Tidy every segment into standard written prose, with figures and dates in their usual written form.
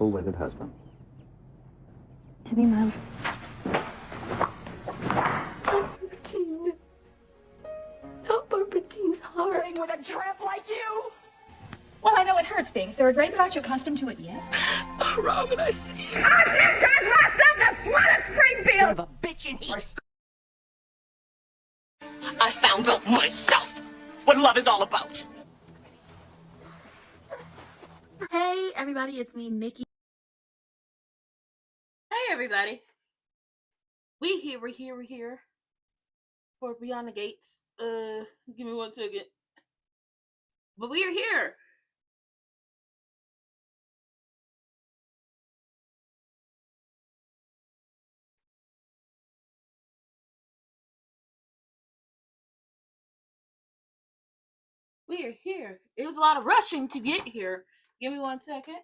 full-winded husband. To be my... Bertine. How poor Bertine's heart. With a tramp like you. Well, I know it hurts being third rate, but aren't you accustomed to it yet? Oh, Robin, I see you. I baptized myself the slut of Springfield! Son of a bitch in here. I found out myself what love is all about. Hey everybody, it's me, Nikki. Hey everybody. We're here. For Beyond the Gates. Give me 1 second. But we are here. We are here. It was a lot of rushing to get here. Give me 1 second.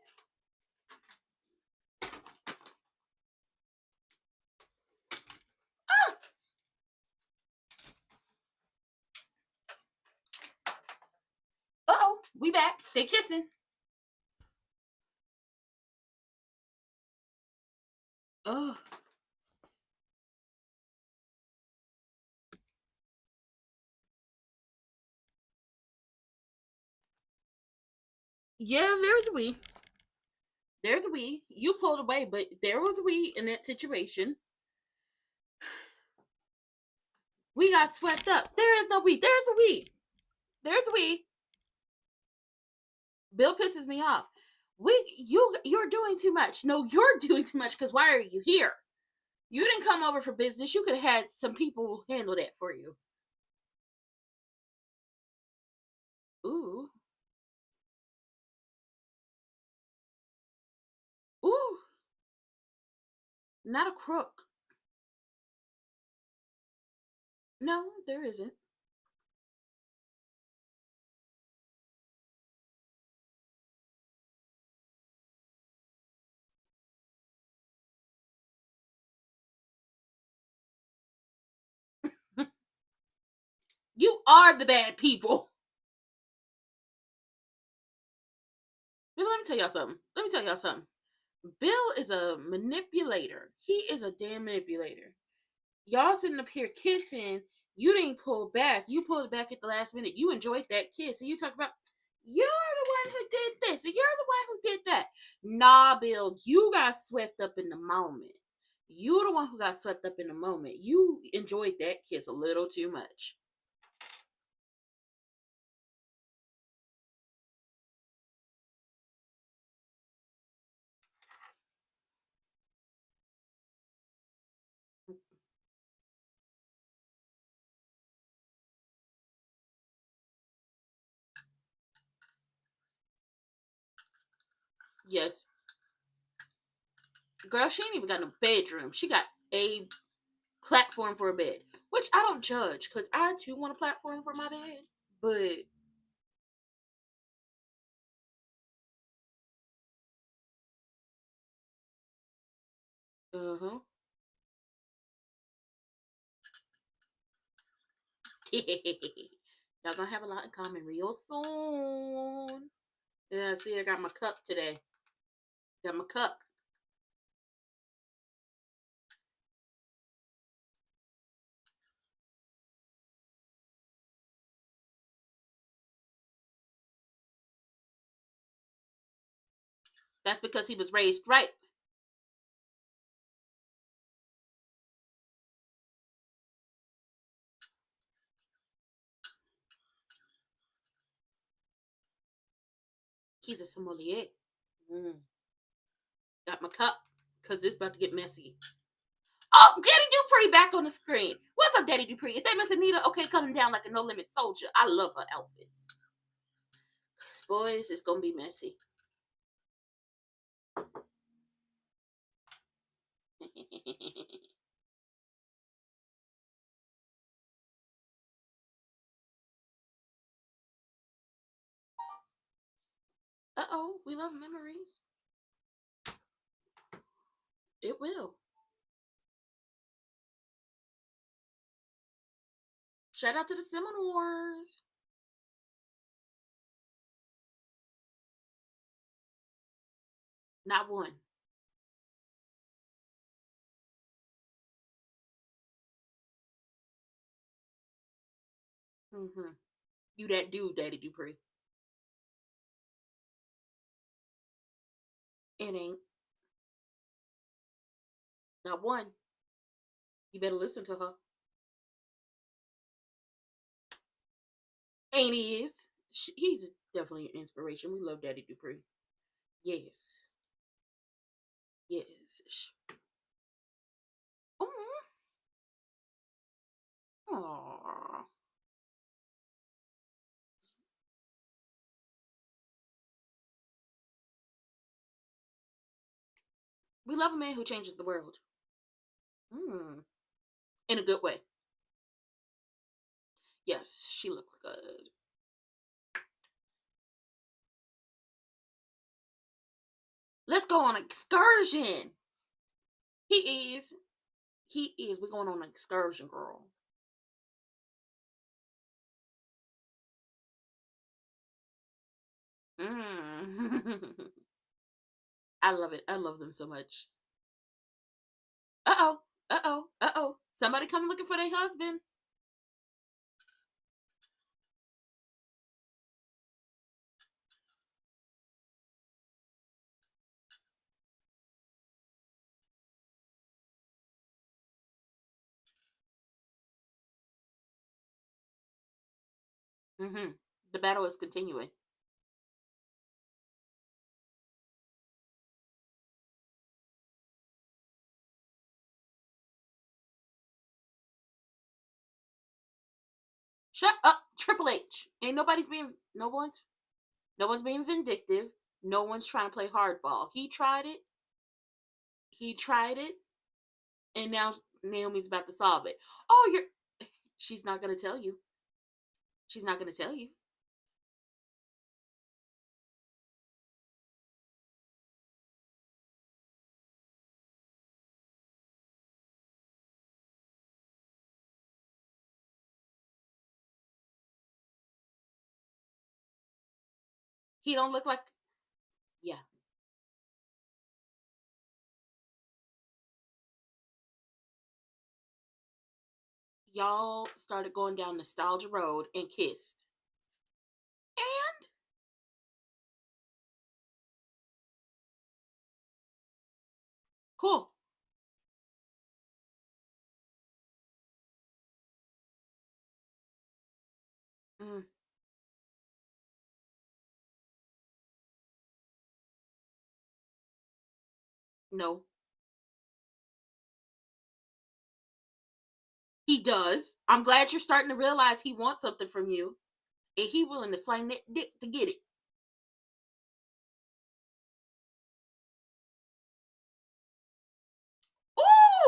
Uh-oh, we back. They kissing. Oh. Yeah, there's a we. There's a we. You pulled away, but there was a we in that situation. We got swept up. There is no we. There's a we. There's a we. Bill pisses me off. You're doing too much. No, you're doing too much because why are you here? You didn't come over for business. You could have had some people handle that for you. Ooh. Ooh. Not a crook. No, there isn't. You are the bad people. But let me tell y'all something. Bill is a manipulator. He is a damn manipulator. Y'all sitting up here kissing. You didn't pull back. You pulled back at the last minute. You enjoyed that kiss. And you talk about, you're the one who did this. And you're the one who did that. Nah, Bill, you got swept up in the moment. You're the one who got swept up in the moment. You enjoyed that kiss a little too much. Yes. Girl, she ain't even got no bedroom. She got a platform for a bed. Which I don't judge, because I too want a platform for my bed. But y'all gonna have a lot in common real soon. Yeah, see, I got my cup today. Got my cup. That's because he was raised right. He's a sommelier. Got my cup, because it's about to get messy. Oh, Daddy Dupree back on the screen. What's up, Daddy Dupree? Is that Miss Anita? Okay, coming down like a No Limit soldier. I love her outfits. Boys, it's gonna be messy. Uh-oh, we love memories. It will. Shout out to the Seminars. Not one. Mm-hmm. You that dude, Daddy Dupree. It ain't. Not one. You better listen to her. And he is. He's definitely an inspiration. We love Daddy Dupree. Yes. Yes. Oh. Aww. We love a man who changes the world. Mm. In a good way. Yes, she looks good. Let's go on an excursion. He is. He is. We're going on an excursion, girl. Mm. I love it. I love them so much. Uh-oh. Uh-oh. Uh-oh. Somebody come looking for their husband. Mm-hmm. The battle is continuing. Shut up, Triple H. Ain't nobody's being no one's being vindictive. No one's trying to play hardball. He tried it. He tried it. And now Naomi's about to solve it. Oh, she's not gonna tell you. She's not gonna tell you. He don't look like yeah. Y'all started going down nostalgia road and kissed. And cool. Mm, no. He does. I'm glad you're starting to realize he wants something from you. And he willing to slang that dick to get it.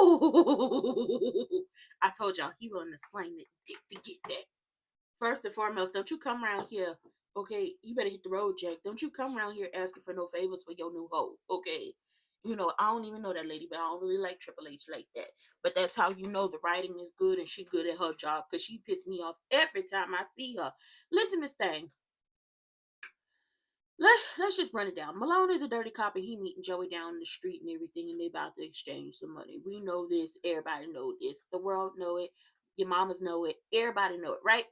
Ooh! I told y'all he willing to slang that dick to get that. First and foremost, don't you come around here. Okay, you better hit the road, Jack. Don't you come around here asking for no favors for your new hoe. Okay. You know, I don't even know that lady, but I don't really like Triple H like that. But that's how you know the writing is good and she good at her job because she pissed me off every time I see her. Listen, Miss Thing. Let's just run it down. Malone is a dirty cop and he meeting Joey down in the street and everything, and they about to exchange some money. We know this. Everybody know this. The world know it. Your mamas know it. Everybody know it, right?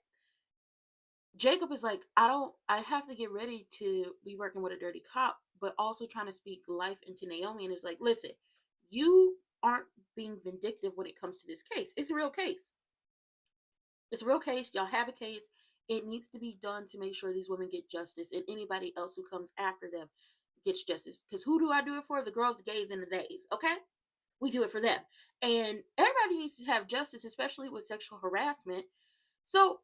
Jacob is like, I have to get ready to be working with a dirty cop, but also trying to speak life into Naomi. And it's like, listen, you aren't being vindictive when it comes to this case. It's a real case. It's a real case. Y'all have a case. It needs to be done to make sure these women get justice and anybody else who comes after them gets justice. Because who do I do it for? The girls, the gays, and the days. Okay? We do it for them. And everybody needs to have justice, especially with sexual harassment. So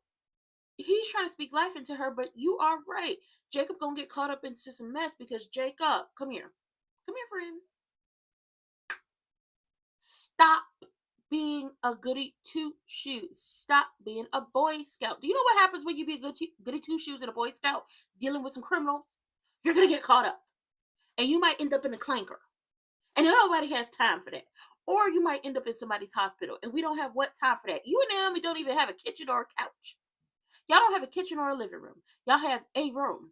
he's trying to speak life into her, but you are right. Jacob gonna get caught up into some mess because Jacob, come here. Come here, friend. Stop being a goody two shoes. Stop being a Boy Scout. Do you know what happens when you be a goody two shoes and a Boy Scout dealing with some criminals? You're gonna get caught up. And you might end up in a clanker. And nobody has time for that. Or you might end up in somebody's hospital. And we don't have what time for that. You and Naomi don't even have a kitchen or a couch. Y'all don't have a kitchen or a living room. Y'all have a room.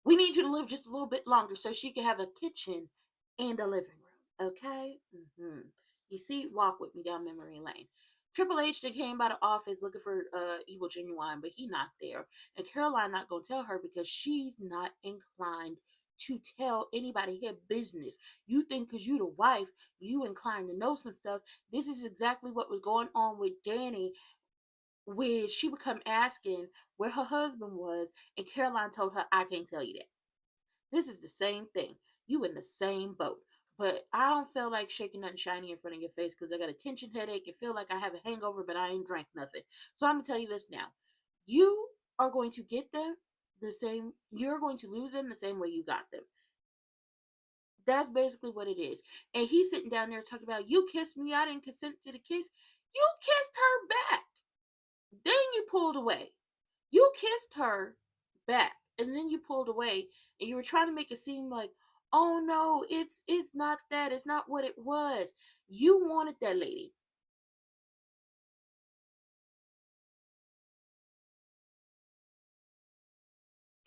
We need you to live just a little bit longer so she can have a kitchen and a living room. Okay? You see, walk with me down memory lane. Triple H then came by the office looking for Evil Genuine, but he not there. And Caroline not gonna tell her because she's not inclined to tell anybody her business. You think because you the wife, you inclined to know some stuff. This is exactly what was going on with Dani, where she would come asking where her husband was, and Caroline told her, I can't tell you that. This is the same thing. You in the same boat. But I don't feel like shaking nothing shiny in front of your face because I got a tension headache and feel like I have a hangover, but I ain't drank nothing. So I'm gonna tell you this now. You are going to get them the same, you're going to lose them the same way you got them. That's basically what it is. And he's sitting down there talking about, you kissed me, I didn't consent to the kiss. You kissed her back. Then you pulled away. You kissed her back, and then you pulled away, and you were trying to make it seem like, oh no, it's not that. It's not what it was. You wanted that lady.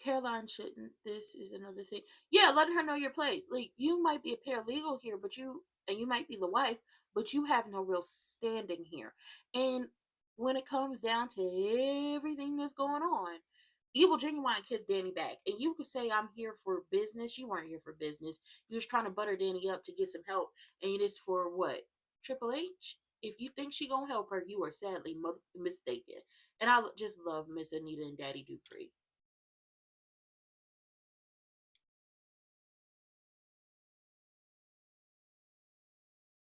Caroline shouldn't. This is another thing. Yeah, letting her know your place. Like, you might be a paralegal here, but you might be the wife, but you have no real standing here. And when it comes down to everything that's going on, Evil Genuine kissed Dani back. And you could say, I'm here for business. You weren't here for business. You was trying to butter Dani up to get some help. And it is for what? Triple H? If you think she gonna help her, you are sadly mistaken. And I just love Miss Anita and Daddy Dupree.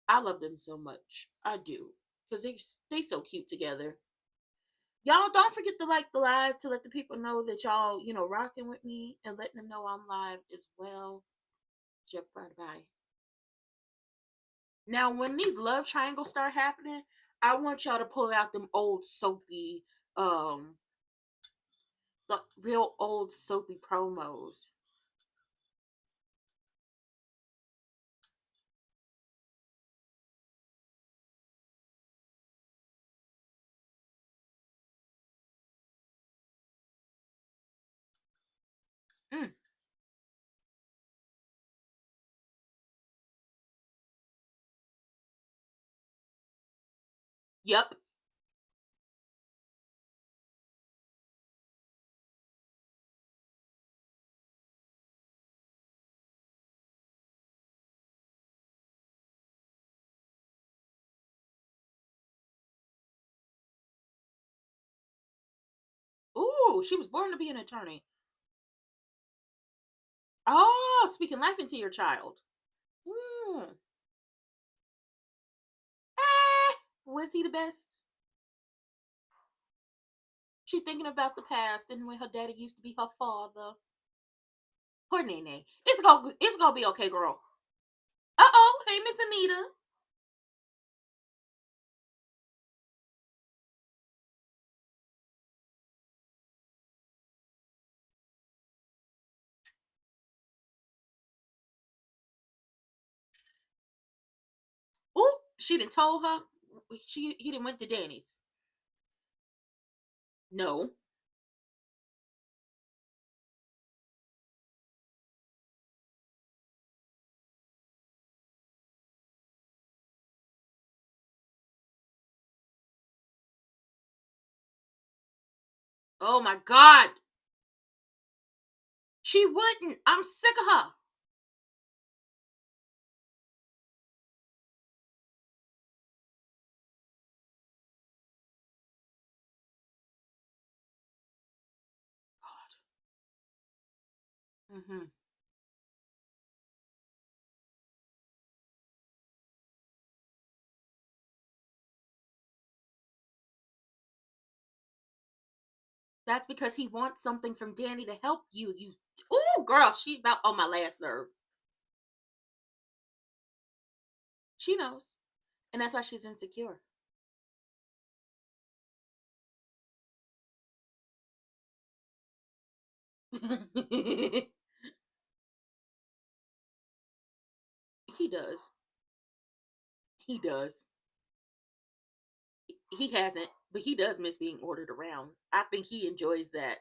I love them so much. I do. Because they so cute together. Y'all don't forget to like the live to let the people know that y'all, rocking with me and letting them know I'm live as well. Jeff bye. Now, when these love triangles start happening, I want y'all to pull out them old soapy, the real old soapy promos. Mm. Yep. Ooh, she was born to be an attorney. Oh, speaking life into your child. Mm. Was he the best? She thinking about the past and when her daddy used to be her father. Poor Nene. It's gonna be okay, girl. Uh-oh, hey Miss Anita. Ooh, she done told her he done went to Dani's. No. Oh my God. She wouldn't. I'm sick of her. God. Mm-hmm. That's because he wants something from Dani to help you. Ooh, girl, she about on my last nerve. She knows. And that's why she's insecure. He does. He does. He hasn't, but he does miss being ordered around. I think he enjoys that.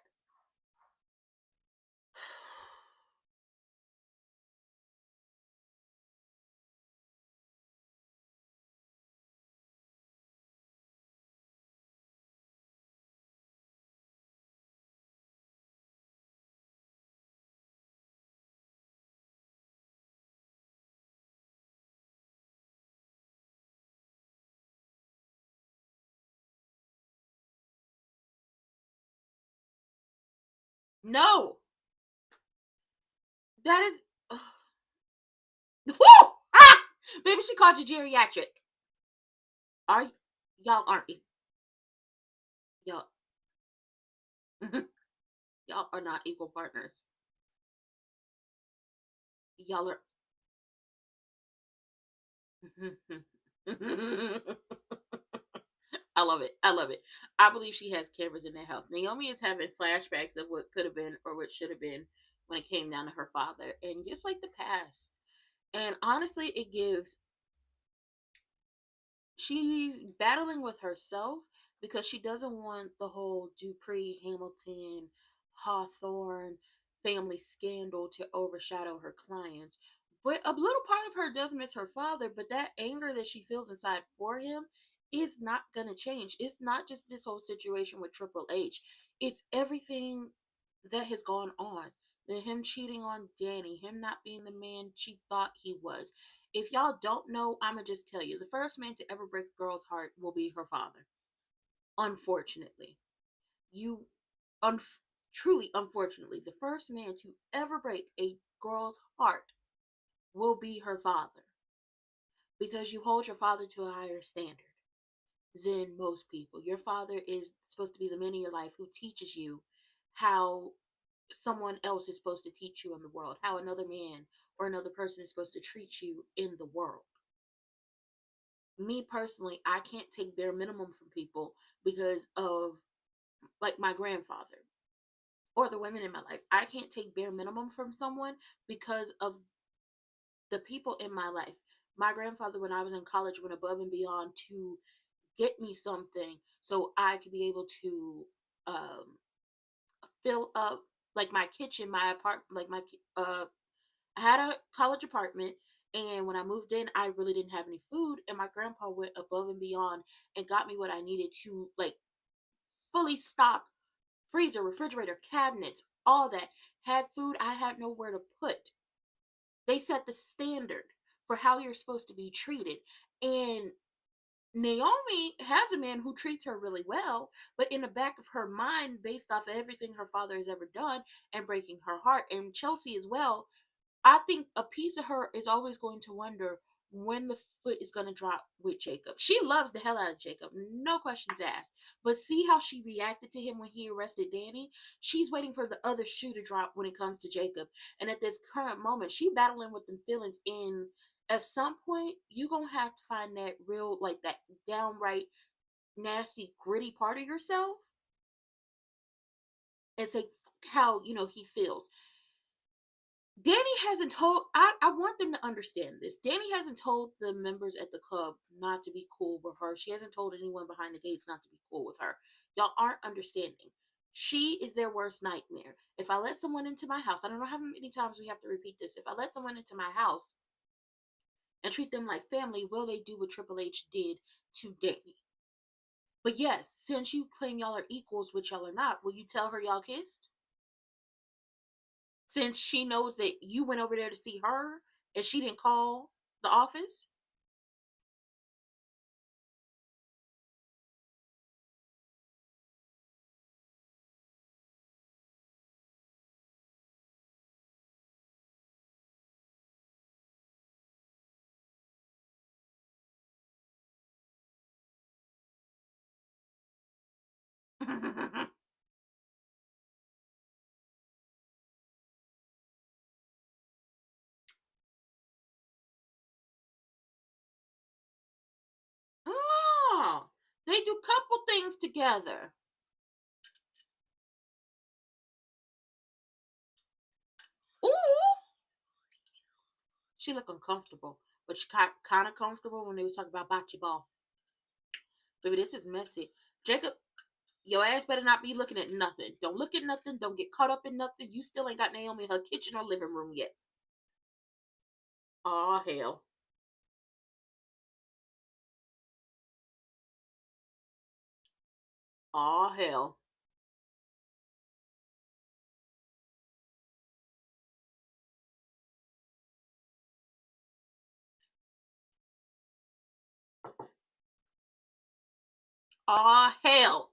No. That is. Woo! Ah! Maybe she called you geriatric. Y'all aren't y'all y'all are not equal partners. Y'all are. I love it. I love it. I believe she has cameras in that house. Naomi is having flashbacks of what could have been or what should have been when it came down to her father, and just like the past. And honestly, it gives. She's battling with herself because she doesn't want the whole Dupree, Hamilton, Hawthorne family scandal to overshadow her clients. But a little part of her does miss her father, but that anger that she feels inside for him is not going to change. It's not just this whole situation with Triple H, it's everything that has gone on. Him cheating on Dani, him not being the man she thought he was. If y'all don't know, I'ma just tell you, the first man to ever break a girl's heart will be her father. Unfortunately. You truly unfortunately, the first man to ever break a girl's heart will be her father. Because you hold your father to a higher standard than most people. Your father is supposed to be the man in your life who teaches you how someone else is supposed to teach you in the world, how another man or another person is supposed to treat you in the world. Me personally, I can't take bare minimum from people because of like my grandfather or the women in my life. I can't take bare minimum from someone because of the people in my life. My grandfather, when I was in college, went above and beyond to get me something so I could be able to fill up like my kitchen, my apartment, like my I had a college apartment, and when I moved in, I really didn't have any food, and my grandpa went above and beyond and got me what I needed to like fully stock freezer, refrigerator, cabinets, all that. Had food I had nowhere to put. They set the standard for how you're supposed to be treated. And Naomi has a man who treats her really well, but in the back of her mind, based off of everything her father has ever done and breaking her heart, and Chelsea as well, I think a piece of her is always going to wonder when the foot is going to drop with Jacob. She loves the hell out of Jacob, no questions asked. But see how she reacted to him when he arrested Dani? She's waiting for the other shoe to drop when it comes to Jacob. And at this current moment, she battling with them feelings. And at some point, you're going to have to find that real, like that downright nasty, gritty part of yourself and say how, he feels. Dani hasn't told, I want them to understand this. Dani hasn't told the members at the club not to be cool with her. She hasn't told anyone behind the gates not to be cool with her. Y'all aren't understanding. She is their worst nightmare. If I let someone into my house, I don't know how many times we have to repeat this. If I let someone into my house and treat them like family, will they do what Triple H did to Dani? But yes, since you claim y'all are equals, which y'all are not, will you tell her y'all kissed? Since she knows that you went over there to see her and she didn't call the office? Oh, they do couple things together. Ooh, she looked uncomfortable, but she got kind of comfortable when they was talking about bocce ball. Baby, this is messy. Jacob, your ass better not be looking at nothing. Don't look at nothing. Don't get caught up in nothing. You still ain't got Naomi in her kitchen or living room yet. Oh hell. Oh hell. Oh hell.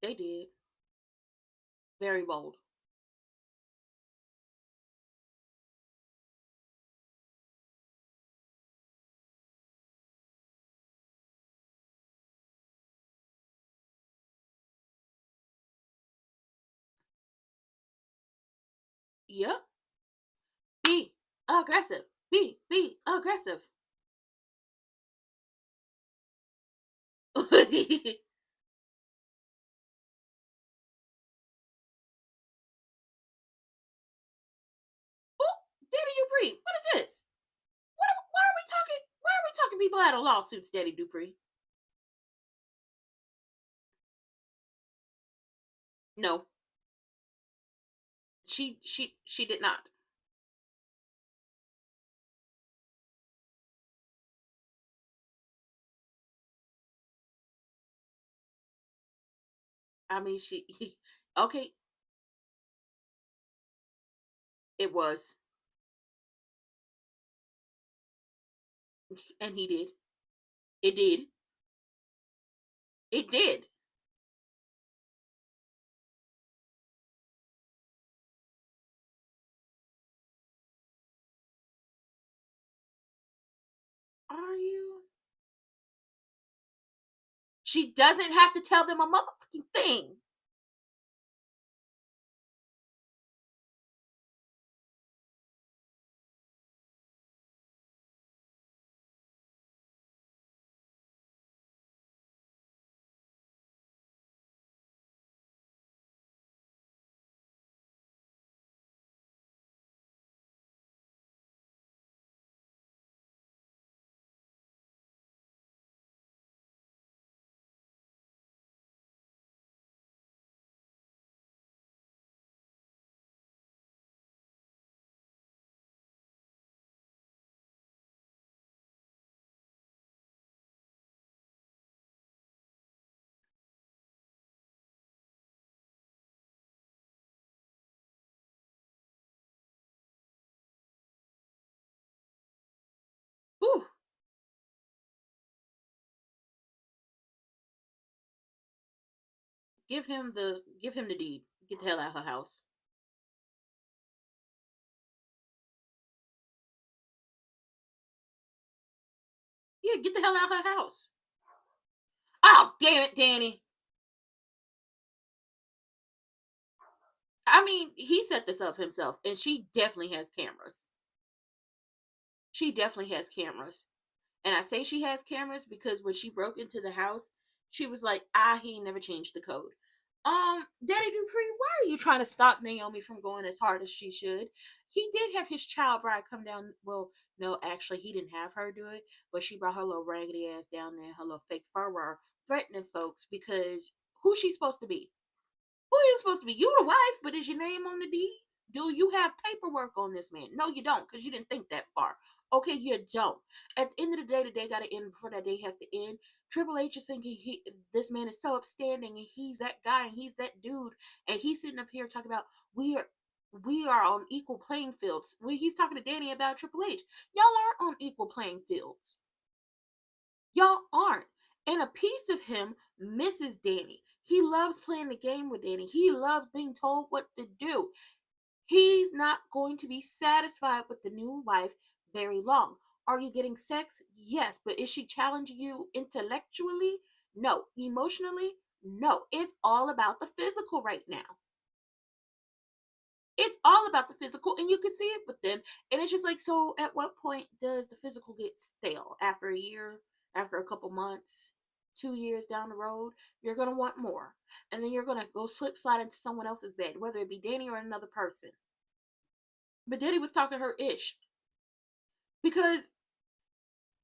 They did. Very bold. Yep. Be aggressive. Be aggressive. Oh, Daddy Dupree, what is this? Why are we talking? Why are we talking people out of lawsuits, Daddy Dupree? No, she did not. I mean, she okay. It was, and he did. It did. It did. Are you? She doesn't have to tell them a motherfucking thing. Whew. Give him the deed. Get the hell out of her house. Yeah, get the hell out of her house. Oh, damn it, Danny. I mean, he set this up himself, and she definitely has cameras. She definitely has cameras. And I say she has cameras because when she broke into the house, she was like, he ain't never changed the code. Daddy Dupree, why are you trying to stop Naomi from going as hard as she should? He did have his child bride come down. Well, no, actually, he didn't have her do it, but she brought her little raggedy ass down there, her little fake furrer, threatening folks because who's she supposed to be? Who are you supposed to be? You the wife, but is your name on the deed? Do you have paperwork on this man? No, you don't, because you didn't think that far. Okay, you don't. At the end of the day got to end before that day has to end. Triple H is thinking this man is so upstanding, and he's that guy, and he's that dude, and he's sitting up here talking about we are on equal playing fields. When he's talking to Danny about Triple H, y'all aren't on equal playing fields. Y'all aren't. And a piece of him misses Danny. He loves playing the game with Danny. He loves being told what to do. He's not going to be satisfied with the new wife very long. Are you getting sex? Yes. But is she challenging you intellectually? No. Emotionally? No. It's all about the physical right now. It's all about the physical, and you can see it with them. And it's just like, so at what point does the physical get stale? After a year, after a couple months, 2 years down the road, you're gonna want more, and then you're gonna go slide into someone else's bed, whether it be Danny or another person. But Danny was talking her ish because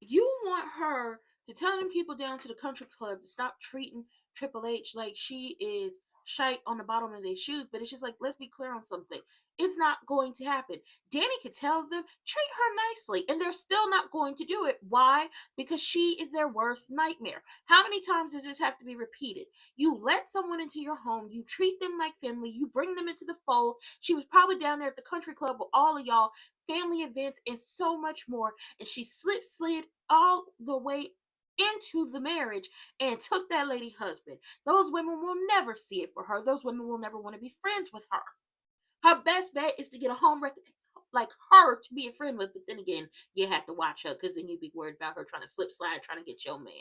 you want her to tell them people down to the country club to stop treating Triple H like she is shite on the bottom of their shoes. But it's just like, let's be clear on something. It's not going to happen. Danny could tell them, treat her nicely, and they're still not going to do it. Why? Because she is their worst nightmare. How many times does this have to be repeated? You let someone into your home, you treat them like family, you bring them into the fold. She was probably down there at the country club with all of y'all, family events, and so much more, and she slid all the way into the marriage and took that lady husband. Those women will never see it for her. Those women will never want to be friends with her. Her best bet is to get a home wrecker like her to be a friend with, but then again, you have to watch her because then you'd be worried about her trying to slip slide, trying to get your man.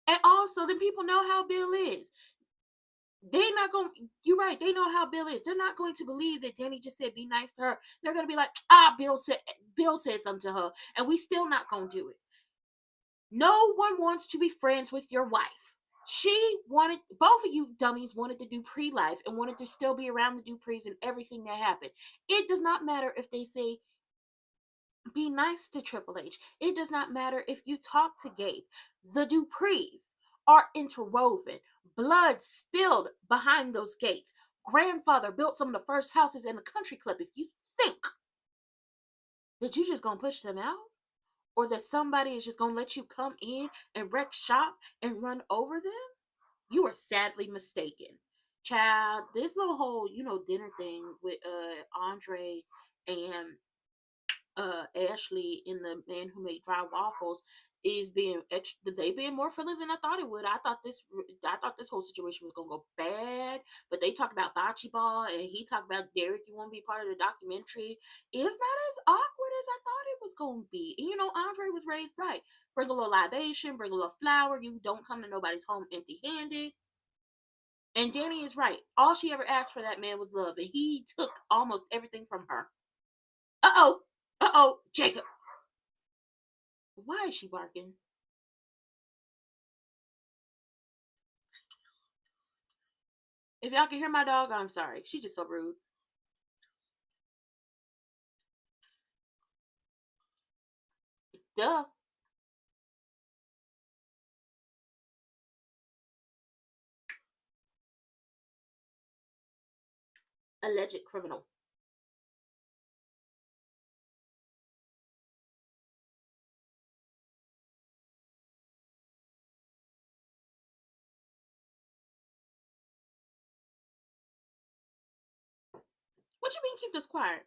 And also, then people know how Bill is. They not going, you're right, they know how Bill is. They're not going to believe that Dani just said be nice to her. They're going to be like, Bill said something to her, and we still not going to do it. No one wants to be friends with your wife. Both of you dummies wanted to do pre-life and wanted to still be around the Duprees and everything that happened. It does not matter if they say, be nice to Triple H. It does not matter if you talk to Gabe. The Duprees are interwoven. Blood spilled behind those gates. Grandfather built some of the first houses in the country club. If you think that you just gonna push them out, or that somebody is just gonna let you come in and wreck shop and run over them, you are sadly mistaken. Child, this little whole, dinner thing with Andre and Ashley and the man who made dry waffles is being more friendly than I thought it would. I thought this whole situation was gonna go bad, but they talk about bocce ball and he talked about Derek. You want to be part of the documentary? It's not as awkward as I thought it was gonna be. And, Andre was raised right. Bring a little libation, bring a little flour. You don't come to nobody's home empty-handed. And Dani is right. All she ever asked for that man was love, and he took almost everything from her. Uh-oh, Jacob. Why is she barking? If y'all can hear my dog, I'm sorry. She's just so rude. Duh. Alleged criminal. What you mean keep this quiet?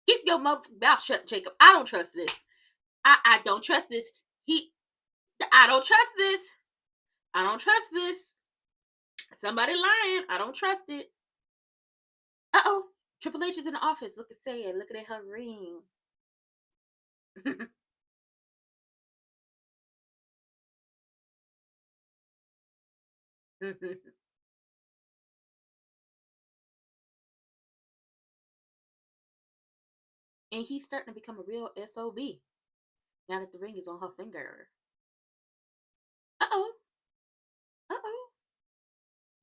Keep your mouth shut, Jacob. I don't trust this. I don't trust this. I don't trust this. I don't trust this. Somebody lying. I don't trust it. Uh-oh. Triple H is in the office. Look at Saya. Look at her ring. And he's starting to become a real SOB now that the ring is on her finger. Uh-oh. Uh-oh.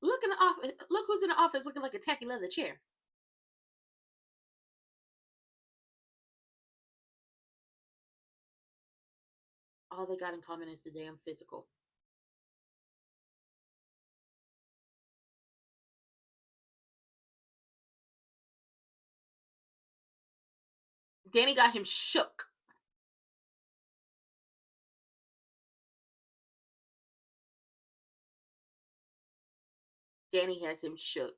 Look in the office. Look who's in the office looking like a tacky leather chair. All they got in common is the damn physical. Dani got him shook. Dani has him shook.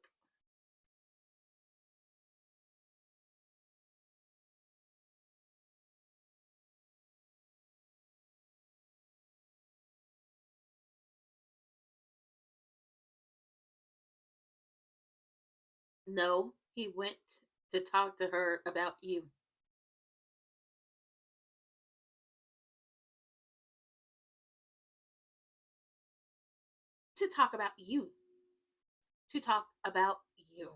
No, he went to talk to her about you. To talk about you. To talk about you.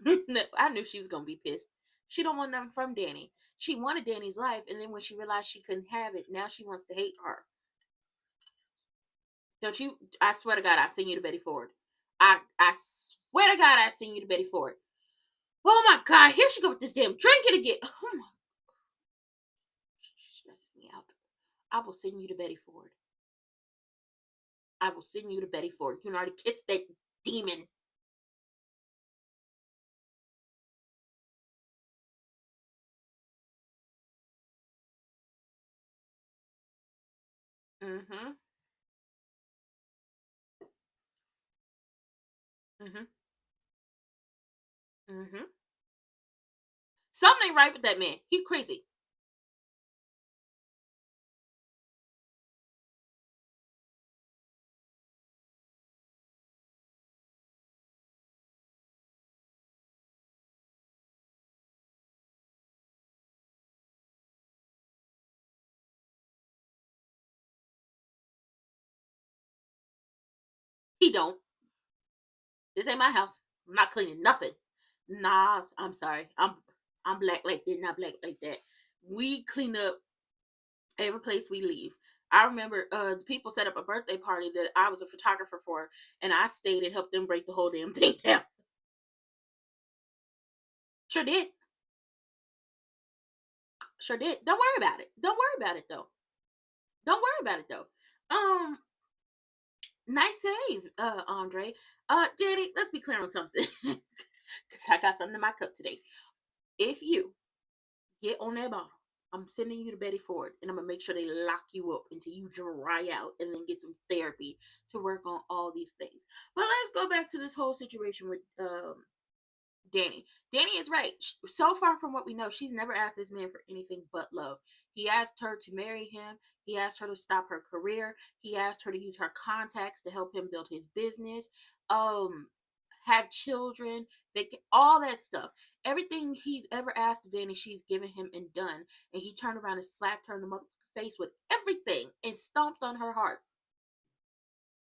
I knew she was gonna be pissed. She don't want nothing from Dani. She wanted Dani's life, and then when she realized she couldn't have it, now she wants to hate her. Don't you? I swear to God, I send you to Betty Ford. I swear to God, I send you to Betty Ford. Oh my God, here she go with this damn drink it again. Oh my, she stresses me out. I will send you to Betty Ford. I will send you to Betty Ford. You can already kiss that demon. Mm-hmm. Mm-hmm. Mm-hmm. Something ain't right with that man. He crazy. He don't. This ain't my house. I'm not cleaning nothing. Nah, I'm sorry. I'm black like that, not black like that. We clean up every place we leave. I remember the people set up a birthday party that I was a photographer for, and I stayed and helped them break the whole damn thing down. Sure did. Sure did. Don't worry about it. Don't worry about it though. Don't worry about it though. Nice save, Andre. Dani, let's be clear on something. Because I got something in my cup today. If you get on that bottle, I'm sending you to Betty Ford, and I'm gonna make sure they lock you up until you dry out, and then get some therapy to work on all these things. But let's go back to this whole situation with Dani. Dani is right. So far from what we know, she's never asked this man for anything but love. He asked her to marry him. He asked her to stop her career. He asked her to use her contacts to help him build his business, have children, all that stuff. Everything he's ever asked of Dani, she's given him and done. And he turned around and slapped her in the face with everything and stomped on her heart.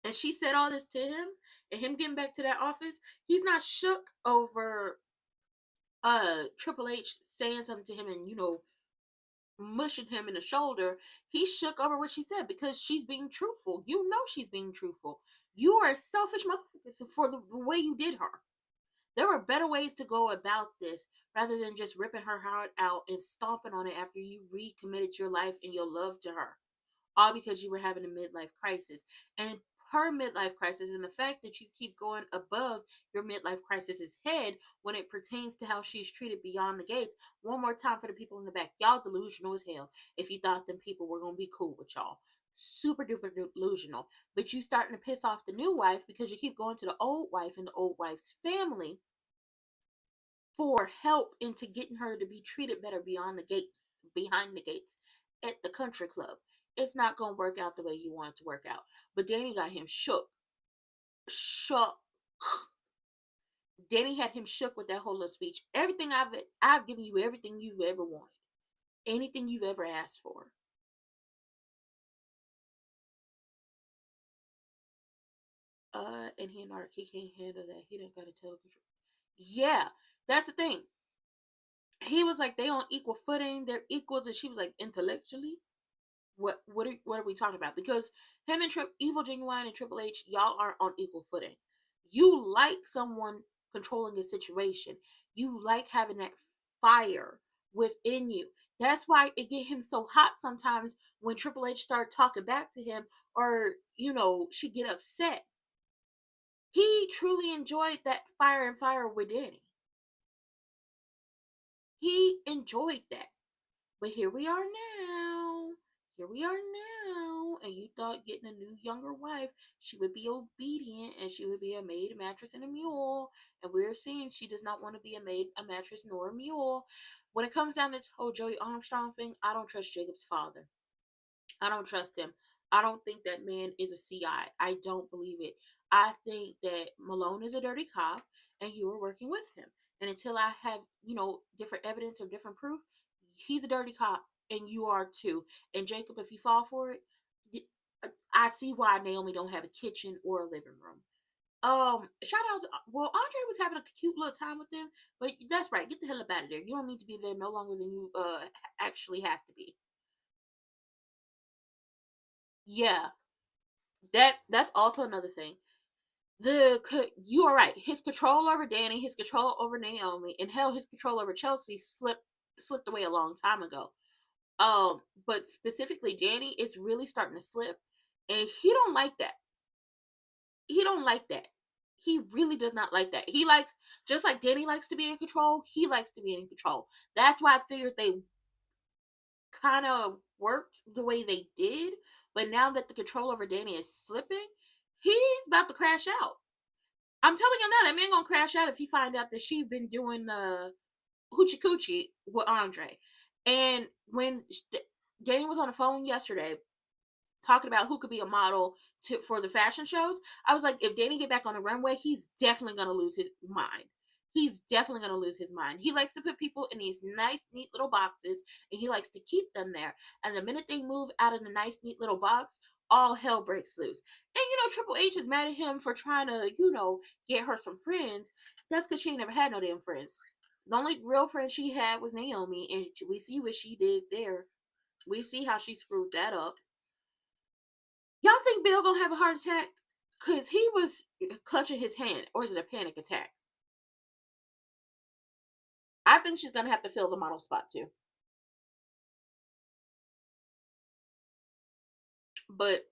And she said all this to him, and him getting back to that office, he's not shook over Triple H saying something to him and mushing him in the shoulder. He shook over what she said because she's being truthful. You know she's being truthful. You are a selfish motherfucker for the way you did her. There were better ways to go about this rather than just ripping her heart out and stomping on it after you recommitted your life and your love to her, all because you were having a midlife crisis. And her midlife crisis, and the fact that you keep going above your midlife crisis's head when it pertains to how she's treated beyond the gates. One more time for the people in the back. Y'all delusional as hell if you thought them people were going to be cool with y'all. Super duper delusional. But you starting to piss off the new wife because you keep going to the old wife and the old wife's family for help into getting her to be treated better behind the gates at the country club. It's not going to work out the way you want it to work out. But Dani got him shook. Dani had him shook with that whole little speech. Everything I've given you, everything you've ever wanted, anything you've ever asked for. And he can't handle that. He don't got to tell the control. Yeah, that's the thing. He was like, they on equal footing. They're equals, and she was like, intellectually. What are we talking about? Because him and Evil Genuine and Triple H, y'all aren't on equal footing. You like someone controlling a situation. You like having that fire within you. That's why it get him so hot sometimes when Triple H start talking back to him, or she get upset. He truly enjoyed that fire with Dani. He enjoyed that. But here we are now. And you thought getting a new younger wife, she would be obedient and she would be a maid, a mattress, and a mule. And we're seeing she does not want to be a maid, a mattress, nor a mule. When it comes down to this whole Joey Armstrong thing, I don't trust Jacob's father. I don't trust him. I don't think that man is a CI. I don't believe it. I think that Malone is a dirty cop and you were working with him. And until I have, different evidence or different proof, he's a dirty cop and you are too. And Jacob, if you fall for it, I see why Naomi don't have a kitchen or a living room. Shout out to Andre was having a cute little time with them, but that's right. Get the hell up out of there. You don't need to be there no longer than you actually have to be. Yeah, that's also another thing. You are right. His control over Dani, his control over Naomi, and hell, his control over Chelsea slipped away a long time ago. But specifically, Dani is really starting to slip, and he don't like that. He don't like that. He really does not like that. He likes, just like Dani likes to be in control, he likes to be in control. That's why I figured they kind of worked the way they did. But now that the control over Dani is slipping, he's about to crash out. I'm telling you now, that man gonna crash out if he find out that she been doing hoochie coochie with Andre. And when Dani was on the phone yesterday talking about who could be a model for the fashion shows, I was like, if Dani get back on the runway, he's definitely gonna lose his mind. He's definitely gonna lose his mind. He likes to put people in these nice, neat little boxes, and he likes to keep them there. And the minute they move out of the nice, neat little box, all hell breaks loose. And Triple H is mad at him for trying to, get her some friends. That's because she ain't never had no damn friends. The only real friend she had was Naomi, and we see what she did there. We see how she screwed that up. Y'all think Bill gonna have a heart attack? Because he was clutching his hand. Or is it a panic attack? I think she's gonna have to fill the model spot too. But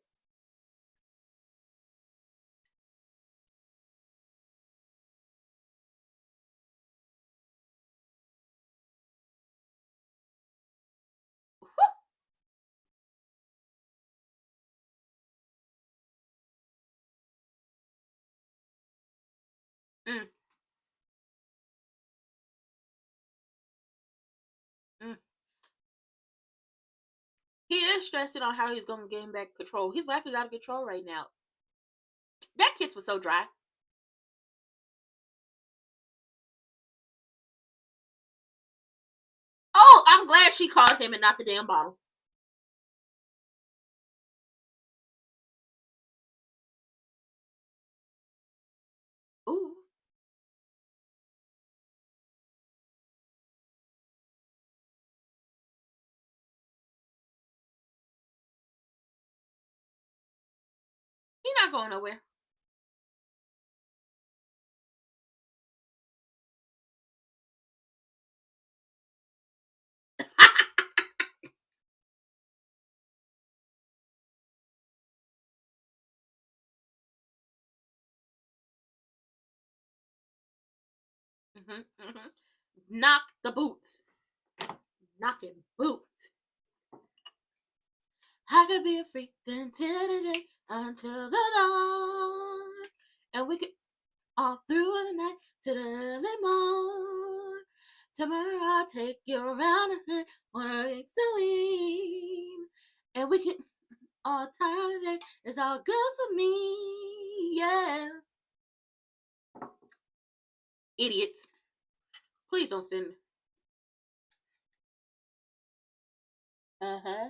mm, mm. He is stressing on how he's gonna gain back control. His life is out of control right now. That kiss was so dry. Oh, I'm glad she called him and not the damn bottle. Ooh. He not going nowhere. Knock the boots. Knocking boots. I could be a freak until the day, until the dawn. And we could all through the night to the early morn. Tomorrow I'll take you around the hood on a week's to lean. And we can all time today. It's all good for me. Yeah. Idiots. Please don't stand. Uh-huh.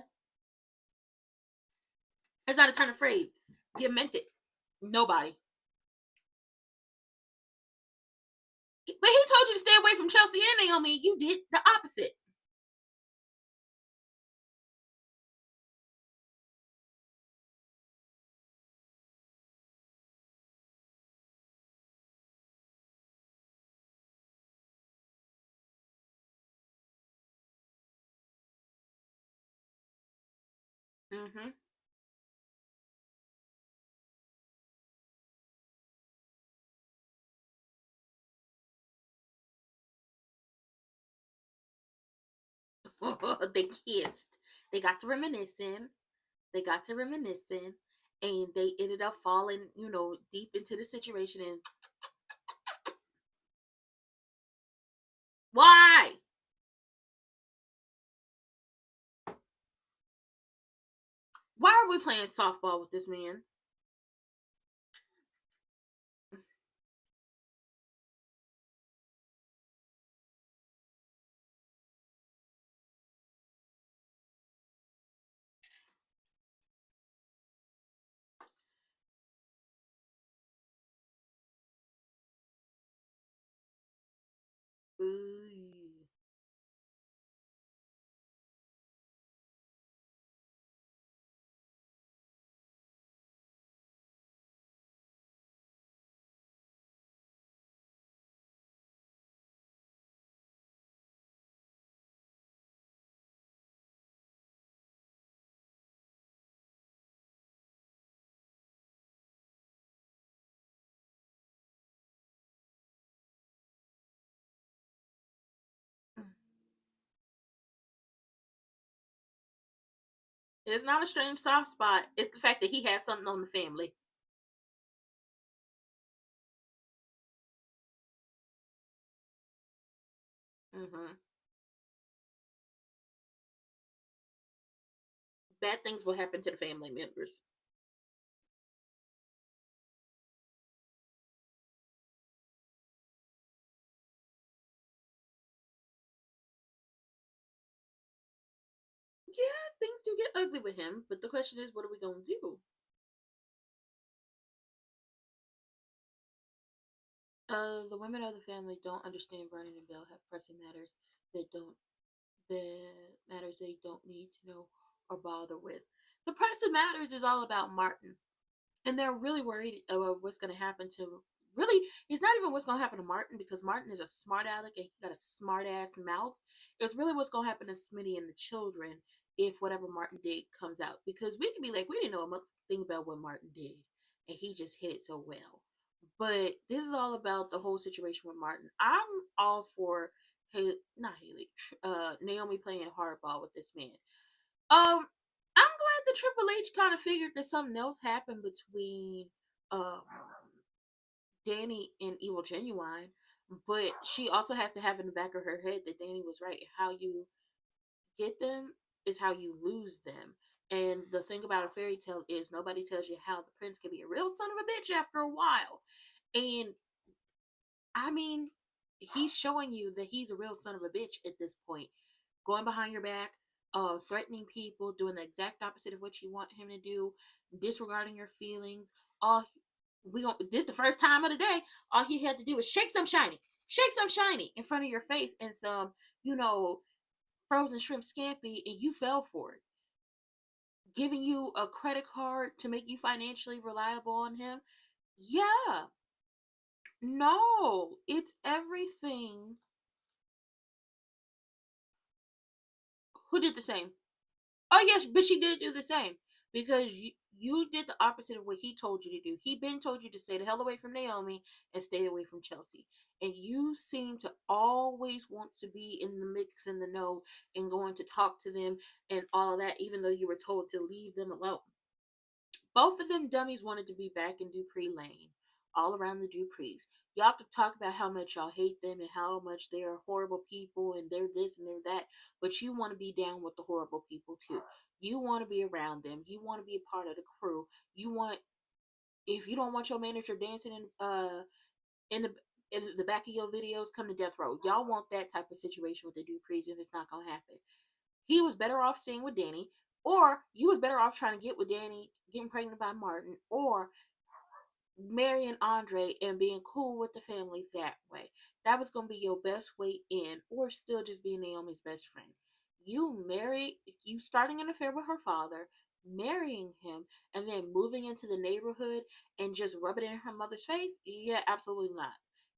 It's not a turn of phrase. You meant it. Nobody. But he told you to stay away from Chelsea and Naomi. You did the opposite. Mm-hmm. They kissed. They got to reminiscing. They got to reminiscing. And they ended up falling, deep into the situation. And why? Why are we playing softball with this man? It's not a strange soft spot. It's the fact that he has something on the family. Bad things will happen to the family members. Yeah, things do get ugly with him, but the question is, what are we gonna do? The women of the family don't understand Vernon and Bill have pressing matters that don't the matters they don't need to know or bother with. The pressing matters is all about Martin, and they're really worried about what's going to happen to. Really, it's not even what's going to happen to Martin because Martin is a smart aleck and he got a smart ass mouth. It's really what's going to happen to Smitty and the children if whatever Martin did comes out. Because we can be like, we didn't know a thing about what Martin did, and he just hit it so well. But this is all about the whole situation with Martin. I'm all for not Haley, Naomi playing hardball with this man. I'm glad the Triple H kind of figured that something else happened between um Dani and Evil Genuine, but she also has to have in the back of her head that Dani was right. How you get them is how you lose them. And the thing about a fairy tale is nobody tells you how the prince can be a real son of a bitch after a while. And I mean, he's showing you that he's a real son of a bitch at this point. Going behind your back, threatening people, doing the exact opposite of what you want him to do, disregarding your feelings. All this is the first time of the day. All he had to do was shake some shiny in front of your face, and some, frozen shrimp scampi, and you fell for it. Giving you a credit card to make you financially reliable on him. Yeah, no, it's everything. Who did the same? Oh yes, but she did do the same because you did the opposite of what he told you to do. He been told you to stay the hell away from Naomi and stay away from Chelsea, and you seem to always want to be in the mix, in the know, and going to talk to them and all of that, even though you were told to leave them alone. Both of them dummies wanted to be back in Dupree Lane, all around the Duprees. Y'all could talk about how much y'all hate them and how much they are horrible people and they're this and they're that, but you want to be down with the horrible people too. You want to be around them. You want to be a part of the crew. You want, if you don't want your manager dancing in the back of your videos, come to death row. Y'all want that type of situation with the Duprees, and it's not gonna happen. He was better off staying with Dani, or you was better off trying to get with Dani, getting pregnant by Martin, or marrying Andre and being cool with the family that way. That was going to be your best way in, or still just being Naomi's best friend. You starting an affair with her father, marrying him, and then moving into the neighborhood and just rubbing it in her mother's face? Yeah, absolutely not.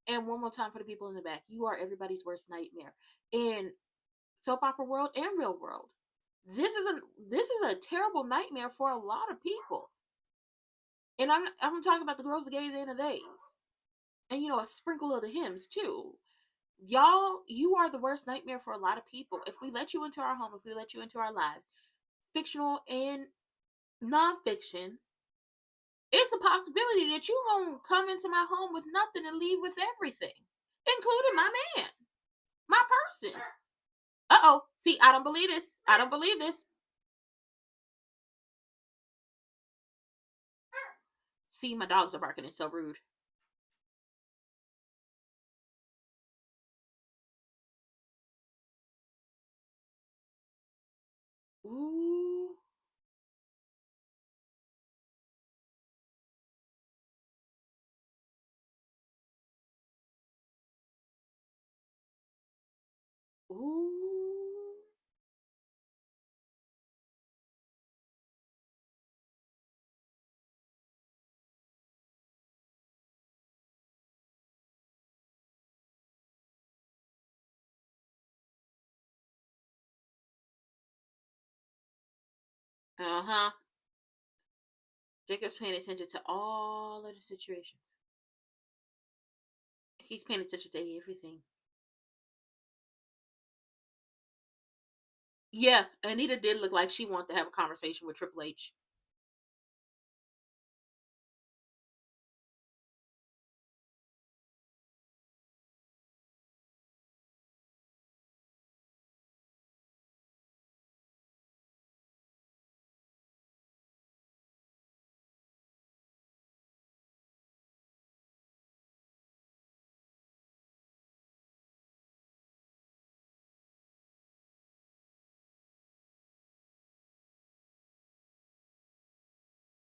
And one more time for the people in the back, you are everybody's worst nightmare in soap opera world and real world. This is a terrible nightmare for a lot of people. And I'm talking about the girls, the gays, and the theys. And a sprinkle of the hymns too. Y'all, you are the worst nightmare for a lot of people. If we let you into our home, if we let you into our lives, fictional and nonfiction, it's a possibility that you won't come into my home with nothing and leave with everything, including my man, my person. Uh-oh. See, I don't believe this. I don't believe this. See, my dogs are barking. It's so rude. Ooh. Ooh. Uh-huh. Jacob's paying attention to all of the situations. He's paying attention to everything. Yeah, Anita did look like she wanted to have a conversation with Triple H.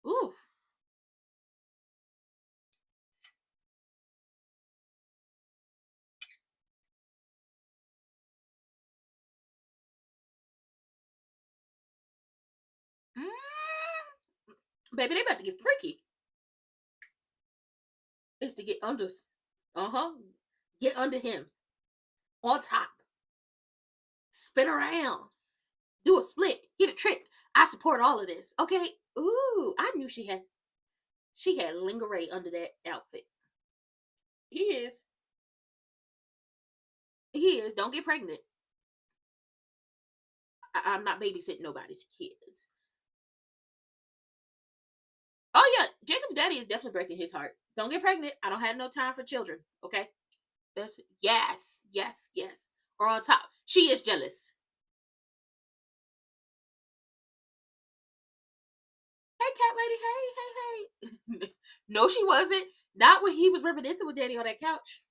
Ooh. Baby, they about to get freaky. It's to get under. Get under him. On top. Spin around. Do a split. Hit a trick. I support all of this. Okay. Ooh, I knew she had lingerie under that outfit. He is. He is. Don't get pregnant. I'm not babysitting nobody's kids. Oh yeah, Jacob's daddy is definitely breaking his heart. Don't get pregnant. I don't have no time for children. Okay. Yes. Or on top. She is jealous. Hey, cat lady. Hey. No, she wasn't. Not when he was reminiscing with Daddy on that couch.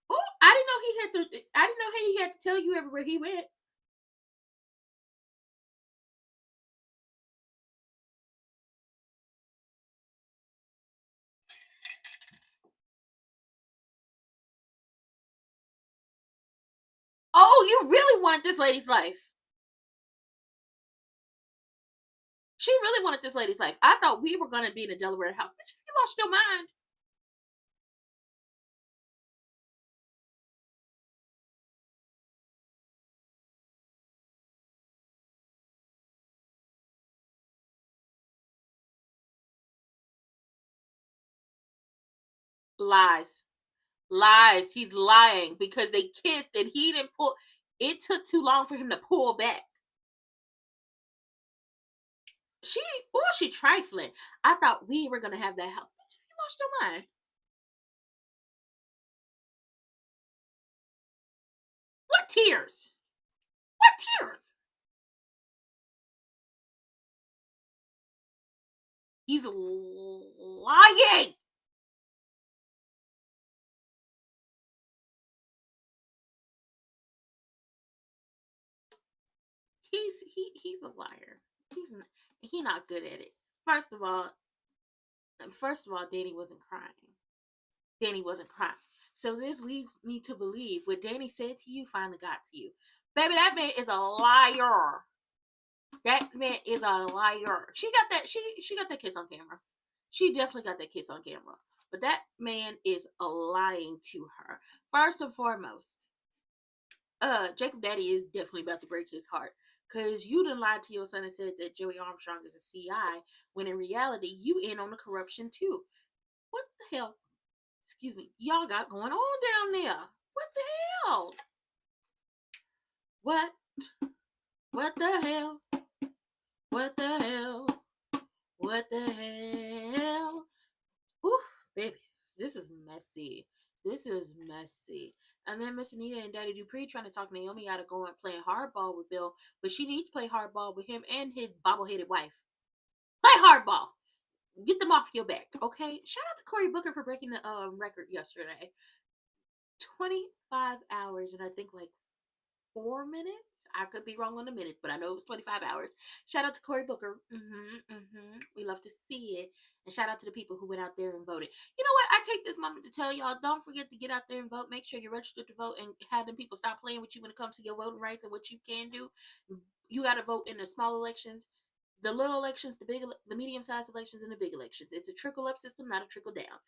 Oh, I didn't know he had to tell you everywhere he went. Oh, you really wanted this lady's life. She really wanted this lady's life. I thought we were going to be in a Delaware house. Bitch, you lost your mind. Lies. He's lying because they kissed and he didn't pull. It took too long for him to pull back. She trifling. I thought we were going to have that house. Bitch, you lost your mind. What tears? What tears? He's lying. He's a liar. He's not good at it. First of all, Danny wasn't crying. So this leads me to believe what Danny said to you finally got to you. Baby, that man is a liar. That man is a liar. She got that kiss on camera. She definitely got that kiss on camera. But that man is lying to her. First and foremost, Jacob Daddy is definitely about to break his heart. Because you done lied to your son and said that Joey Armstrong is a CI, when in reality, you in on the corruption too. What the hell? Excuse me. Y'all got going on down there. What the hell? What? What the hell? What the hell? What the hell? Ooh, baby, this is messy. And then Miss Anita and Daddy Dupree trying to talk Naomi out of going playing hardball with Bill, but she needs to play hardball with him and his bobble-headed wife. Play hardball. Get them off your back, okay? Shout out to Cory Booker for breaking the record yesterday. 25 hours and I think like 4 minutes. I could be wrong on the minutes, but I know it was 25 hours. Shout out to Cory Booker. We love to see it. And shout out to the people who went out there and voted. You know what? I take this moment to tell y'all, don't forget to get out there and vote. Make sure you're registered to vote and have them people stop playing with you when it comes to your voting rights and what you can do. You got to vote in the small elections, the little elections, the medium-sized elections, and the big elections. It's a trickle-up system, not a trickle-down.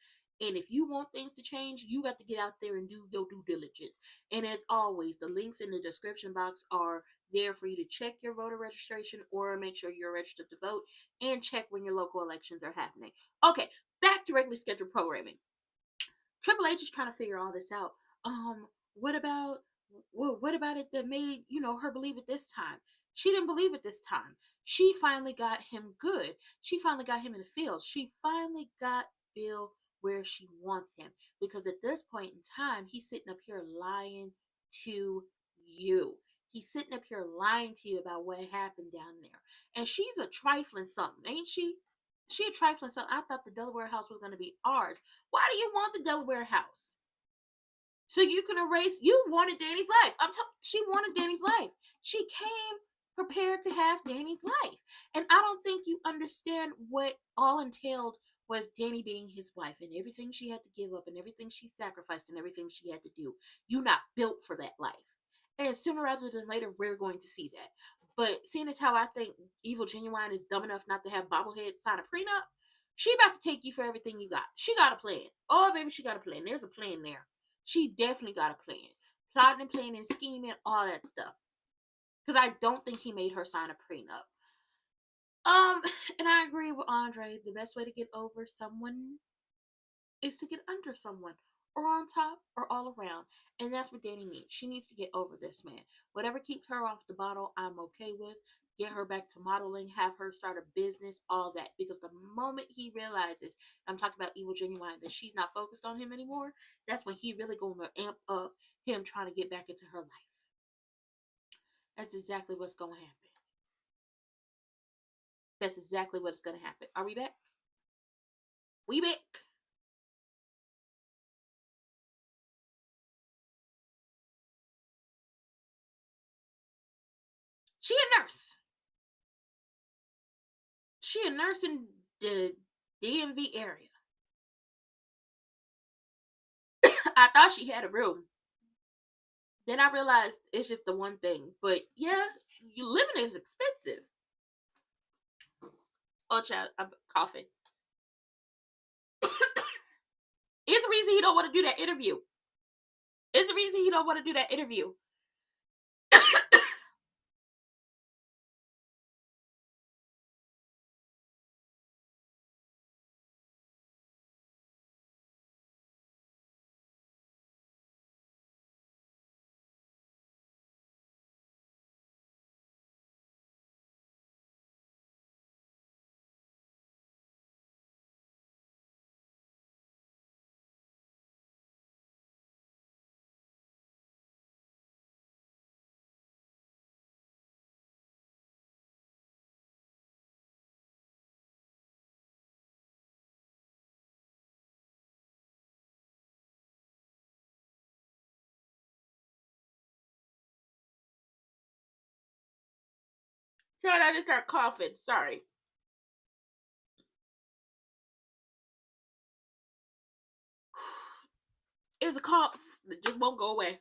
And if you want things to change, you got to get out there and do your due diligence. And as always, the links in the description box are there for you to check your voter registration or make sure you're registered to vote and check when your local elections are happening. Okay, back to regularly scheduled programming. Triple H is trying to figure all this out. What about well, what about it that made, her believe it this time? She didn't believe it this time. She finally got him good. She finally got him in the field. She finally got Bill where she wants him. Because at this point in time, he's sitting up here lying to you. He's sitting up here lying to you about what happened down there. And she's a trifling something, ain't she? She a trifling something. I thought the Delaware house was going to be ours. Why do you want the Delaware house? So you can erase. You wanted Dani's life. She wanted Dani's life. She came prepared to have Dani's life. And I don't think you understand what all entailed with Dani being his wife and everything she had to give up and everything she sacrificed and everything she had to do. You're not built for that life. And sooner rather than later, we're going to see that. But seeing as how I think Evil Genuine is dumb enough not to have Bobblehead sign a prenup, she about to take you for everything you got. She got a plan. Oh, baby, she got a plan. There's a plan there. She definitely got a plan. Plotting and planning, scheming, all that stuff. Because I don't think he made her sign a prenup. And I agree with Andre. The best way to get over someone is to get under someone. Or on top, or all around. And that's what Dani needs. She needs to get over this man. Whatever keeps her off the bottle, I'm okay with. Get her back to modeling, have her start a business, all that. Because the moment he realizes, I'm talking about Evil Genuine, that she's not focused on him anymore, that's when he really going to amp up him trying to get back into her life. That's exactly what's going to happen. That's exactly what's going to happen. Are we back? We back. She a nurse. She a nurse in the DMV area. I thought she had a room. Then I realized it's just the one thing. But yeah, living is expensive. Oh, child, I'm coughing. It's the reason he don't want to do that interview. It's the reason he don't want to do that interview. Child, I just start coughing. Sorry. It's a cough that just won't go away.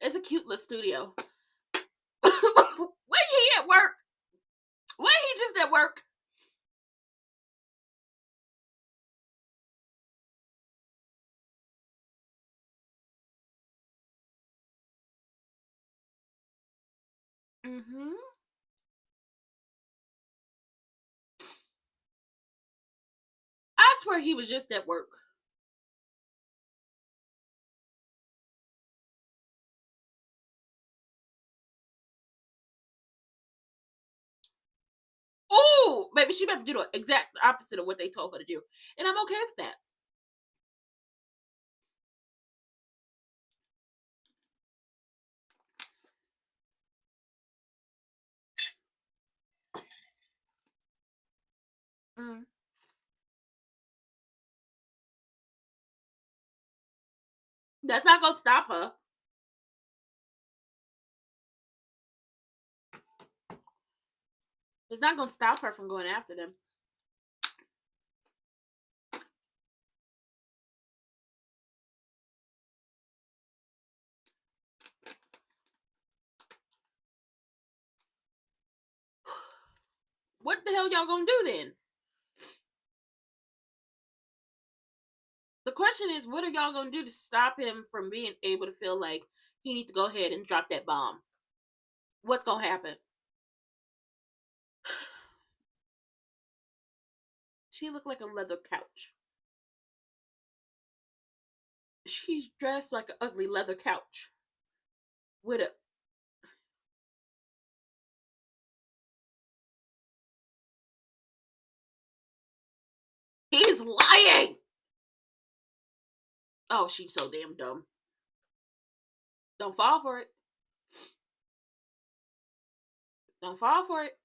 It's a cute little studio. When he at work? When he just at work? Mm-hmm. I swear he was just at work. Oh, baby, she about to do the exact opposite of what they told her to do. And I'm okay with that. Mm. That's not gonna stop her. It's not gonna stop her from going after them. What the hell y'all gonna do then? The question is, what are y'all gonna do to stop him from being able to feel like he needs to go ahead and drop that bomb? What's gonna happen? She looked like a leather couch. She's dressed like an ugly leather couch. With a... He's lying! Oh, she's so damn dumb. Don't fall for it. Don't fall for it.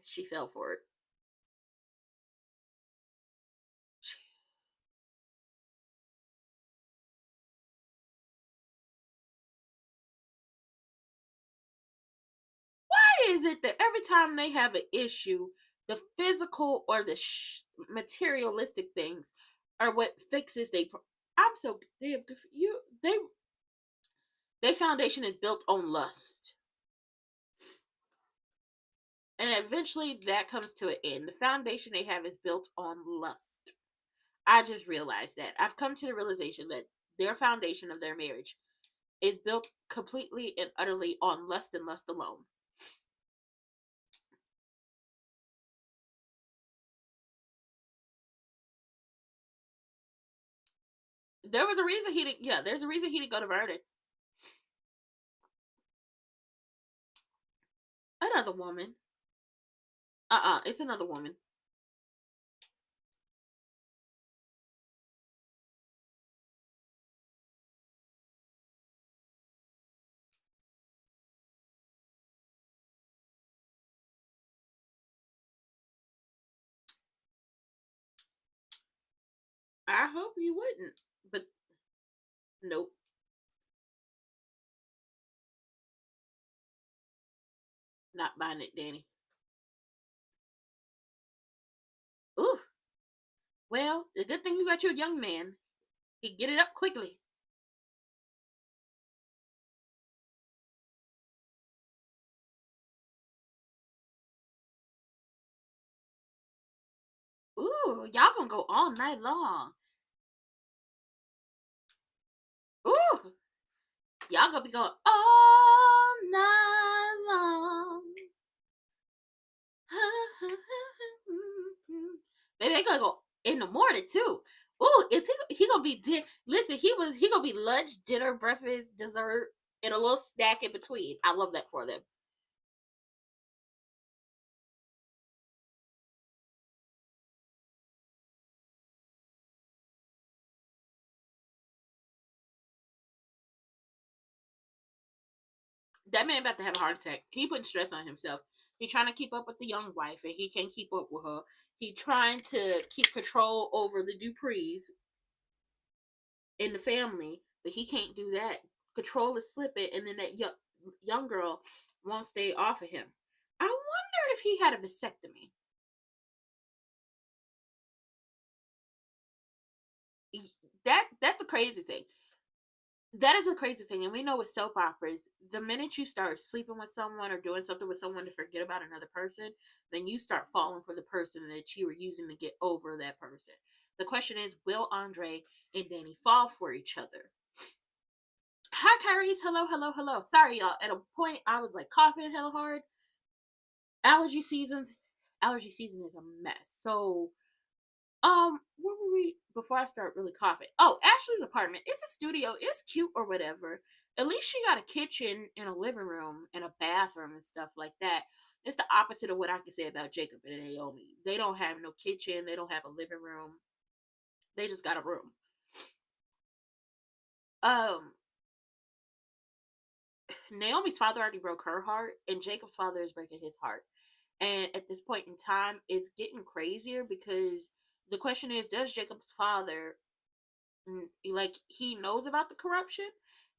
She fell for it. Why is it that every time they have an issue, the physical or the materialistic things are what fixes they? I'm so damn good for you. Their foundation is built on lust, and eventually that comes to an end. The foundation they have is built on lust. I just realized that. I've come to the realization that their foundation of their marriage is built completely and utterly on lust and lust alone. There was a reason he didn't. Yeah, there's a reason he didn't go to Vernon. Another woman. It's another woman. I hope you wouldn't, but nope. Not buying it, Dani. Ooh. Well, the good thing you got your young man. He get it up quickly. Ooh, y'all gonna go all night long. Ooh. Y'all gonna be going all night long. Maybe they gonna go in the morning too. Ooh, is he gonna be listen, he gonna be lunch, dinner, breakfast, dessert, and a little snack in between. I love that for them. That man about to have a heart attack. He putting stress on himself. He trying to keep up with the young wife, and he can't keep up with her. He trying to keep control over the Duprees in the family, but he can't do that. Control is slipping, and then that young girl won't stay off of him. I wonder if he had a vasectomy. That's the crazy thing. That is a crazy thing, and we know with soap operas, the minute you start sleeping with someone or doing something with someone to forget about another person, then you start falling for the person that you were using to get over that person. The question is, will Andre and Dani fall for each other? Hi, Kyrie's. Hello, hello, hello. Sorry, y'all. At a point, I was like coughing hella hard. Allergy season is a mess. So, where were we before I start really coughing? Oh, Ashley's apartment. It's a studio. It's cute or whatever. At least she got a kitchen and a living room and a bathroom and stuff like that. It's the opposite of what I can say about Jacob and Naomi. They don't have no kitchen. They don't have a living room. They just got a room. Naomi's father already broke her heart, and Jacob's father is breaking his heart. And at this point in time, it's getting crazier because the question is, does Jacob's father, like, he knows about the corruption?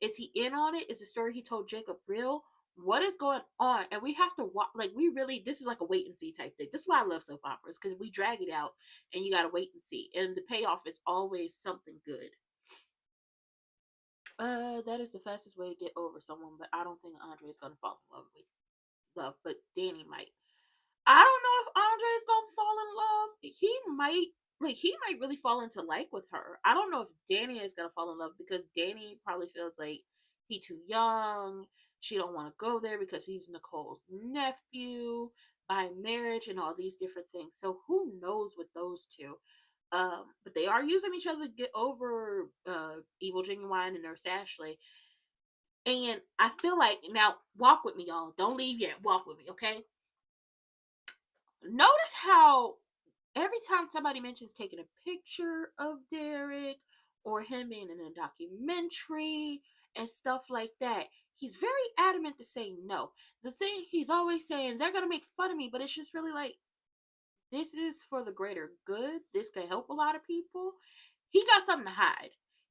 Is he in on it? Is the story he told Jacob real? What is going on? And we have to watch, like, this is like a wait and see type thing. This is why I love soap operas, because we drag it out and you gotta wait and see. And the payoff is always something good. That is the fastest way to get over someone, but I don't think Andre is gonna fall in love, but Dani might. I don't know if Andre is gonna fall in love. He might really fall into like with her. I don't know if Dani is gonna fall in love because Dani probably feels like he too young. She don't want to go there because he's Nicole's nephew. by marriage and all these different things. So who knows with those two? But they are using each other to get over Evil Genuine and Nurse Ashley. And I feel like, now walk with me, y'all. Don't leave yet. Walk with me, okay? Notice how every time somebody mentions taking a picture of Derek or him being in a documentary and stuff like that, he's very adamant to say no. The thing he's always saying, they're going to make fun of me, but it's just really like, this is for the greater good. This can help a lot of people. He got something to hide.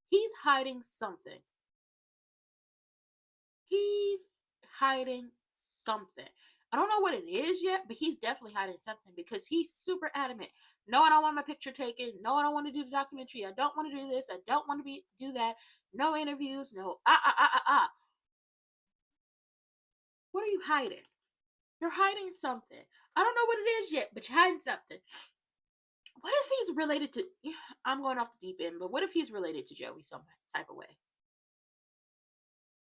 He's hiding something. He's hiding something. I don't know what it is yet, but he's definitely hiding something because he's super adamant. No, I don't want my picture taken. No, I don't want to do the documentary. I don't want to do this. I don't want to do that. No interviews. No. What are you hiding? You're hiding something. I don't know what it is yet, but you're hiding something. What if he's related to... I'm going off the deep end, but what if he's related to Joey some type of way?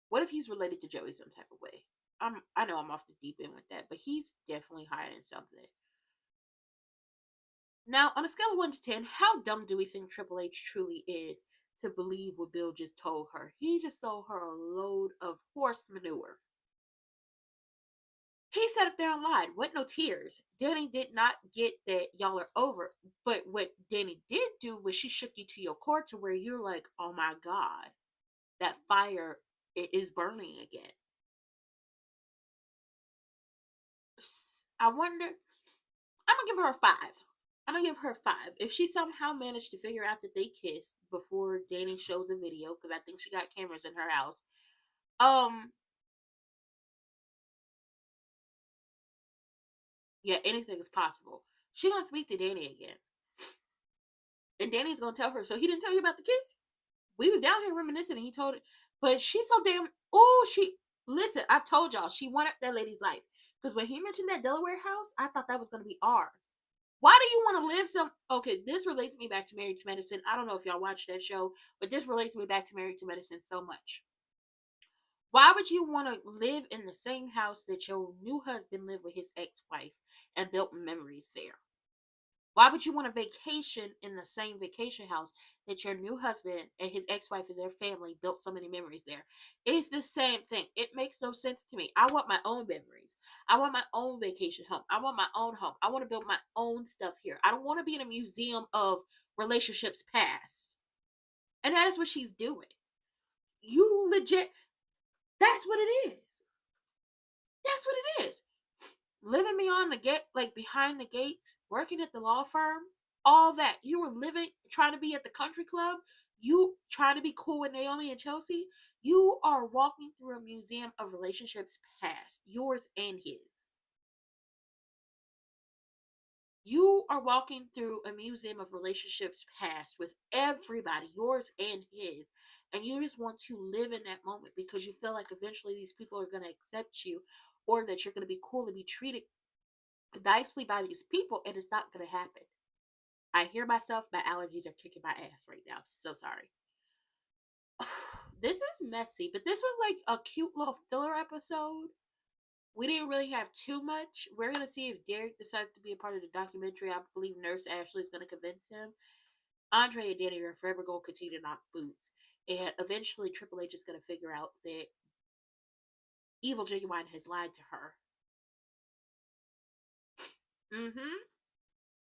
What if he's related to Joey some type of way? I know I'm off the deep end with that, but he's definitely hiding something. Now, on a scale of 1 to 10, how dumb do we think Triple H truly is to believe what Bill just told her? He just told her a load of horse manure. He sat up there and lied. What? No tears. Dani did not get that y'all are over. But what Dani did do was she shook you to your core to where you're like, oh my God, that fire is burning again. I wonder, I'm going to give her a 5. I'm going to give her a 5. If she somehow managed to figure out that they kissed before Dani shows a video, because I think she got cameras in her house. Yeah, anything is possible. She going to speak to Dani again. And Dani's going to tell her, so he didn't tell you about the kiss? We was down here reminiscing and he told it. But she's so damn, listen, I told y'all, she wanted that lady's life. Because when he mentioned that Delaware house, I thought that was going to be ours. Why do you want to live okay, this relates me back to Married to Medicine. I don't know if y'all watched that show, but this relates me back to Married to Medicine so much. Why would you want to live in the same house that your new husband lived with his ex-wife and built memories there? Why would you want to vacation in the same vacation house that your new husband and his ex-wife and their family built so many memories there? It's the same thing. It makes no sense to me. I want my own memories. I want my own vacation home. I want my own home. I want to build my own stuff here. I don't want to be in a museum of relationships past. And that is what she's doing. You legit, that's what it is. That's what it is. Living beyond the gate, like behind the gates, working at the law firm, all that. You were living, trying to be at the country club. You trying to be cool with Naomi and Chelsea. You are walking through a museum of relationships past, yours and his. You are walking through a museum of relationships past with everybody, yours and his. And you just want to live in that moment because you feel like eventually these people are going to accept you, or that you're going to be cool and be treated nicely by these people, and it's not going to happen. I hear myself, my allergies are kicking my ass right now. So sorry. This is messy, but this was like a cute little filler episode. We didn't really have too much. We're going to see if Derek decides to be a part of the documentary. I believe Nurse Ashley is going to convince him. Andre and Dani are forever going to continue to knock boots. And eventually Triple H is going to figure out that Evil Genuine has lied to her.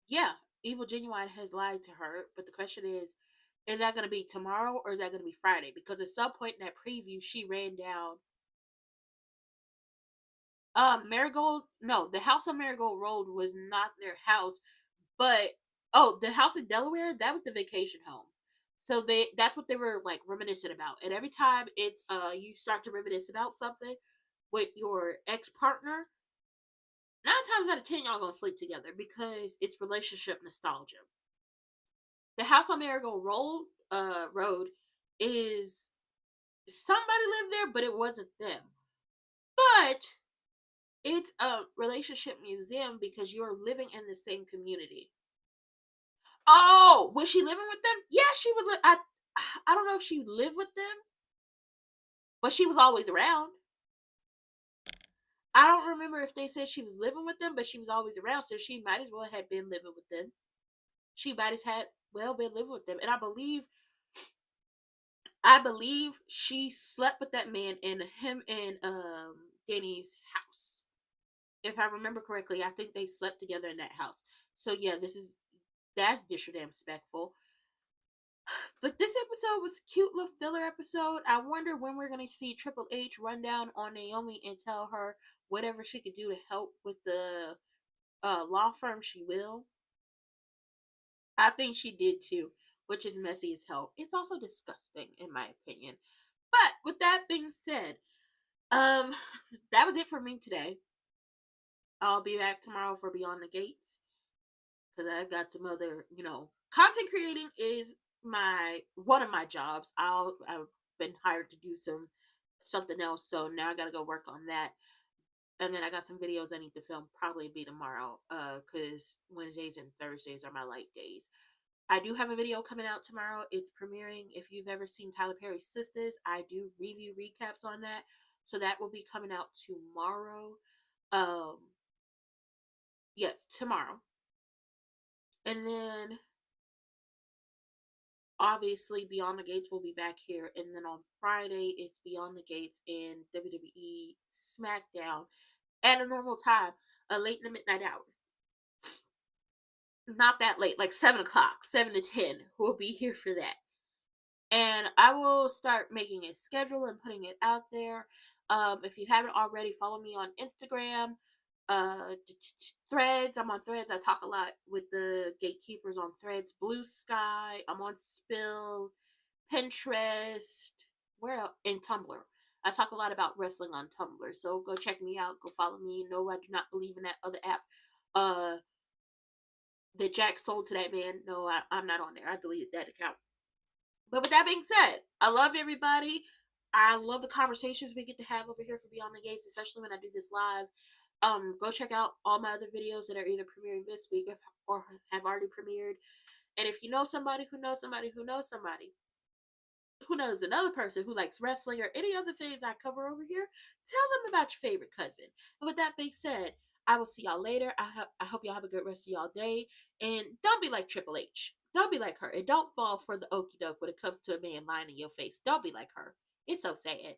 Yeah, Evil Genuine has lied to her. But the question is that going to be tomorrow or is that going to be Friday? Because at some point in that preview, she ran down Marigold. No, the house on Marigold Road was not their house. But, the house in Delaware, that was the vacation home. So that's what they were like reminiscing about. And every time it's you start to reminisce about something with your ex-partner, 9 times out of 10 y'all gonna sleep together because it's relationship nostalgia. The house on Marigold Road is somebody lived there, but it wasn't them. But it's a relationship museum because you're living in the same community. Oh, was she living with them? Yeah, she would live. I don't know if she lived with them, but she was always around. I don't remember if they said she was living with them, but she was always around, so she might as well have been living with them. She might as well been living with them. And I believe she slept with that man in him and Dani's house. If I remember correctly, I think they slept together in that house. So yeah, that's disrespectful. But this episode was a cute little filler episode. I wonder when we're gonna see Triple H run down on Naomi and tell her whatever she could do to help with the law firm, she will. I think she did too, which is messy as hell. It's also disgusting in my opinion. But with that being said, that was it for me today. I'll be back tomorrow for Beyond the Gates because I got some other, content creating is one of my jobs. I've been hired to do something else, so now I gotta go work on that. And then I got some videos I need to film. Probably be tomorrow, because Wednesdays and Thursdays are my light days. I do have a video coming out tomorrow. It's premiering. If you've ever seen Tyler Perry's Sisters, I do review recaps on that. So that will be coming out tomorrow. Yes, tomorrow. And then obviously Beyond the Gates will be back here. And then on Friday it's Beyond the Gates and WWE SmackDown at a normal time, late in the midnight hours. Not that late, like 7 o'clock, 7 to 10. We'll be here for that. And I will start making a schedule and putting it out there. If you haven't already, follow me on Instagram, Threads. I'm on Threads. I talk a lot with the gatekeepers on Threads. BlueSky. I'm on Spill, Pinterest, where else? And Tumblr. I talk a lot about wrestling on Tumblr. So go check me out. Go follow me. No, I do not believe in that other app. That Jack sold to that man. No, I'm not on there. I deleted that account. But with that being said, I love everybody. I love the conversations we get to have over here for Beyond the Gates, especially when I do this live. Go check out all my other videos that are either premiering this week or have already premiered. And if you know somebody who knows somebody who knows somebody who knows another person who likes wrestling or any other things I cover over here, tell them about your favorite cousin. And with that being said, I will see y'all later. I hope y'all have a good rest of y'all day. And don't be like Triple H. Don't be like her. And don't fall for the okie doke when it comes to a man lying in your face. Don't be like her. It's so sad.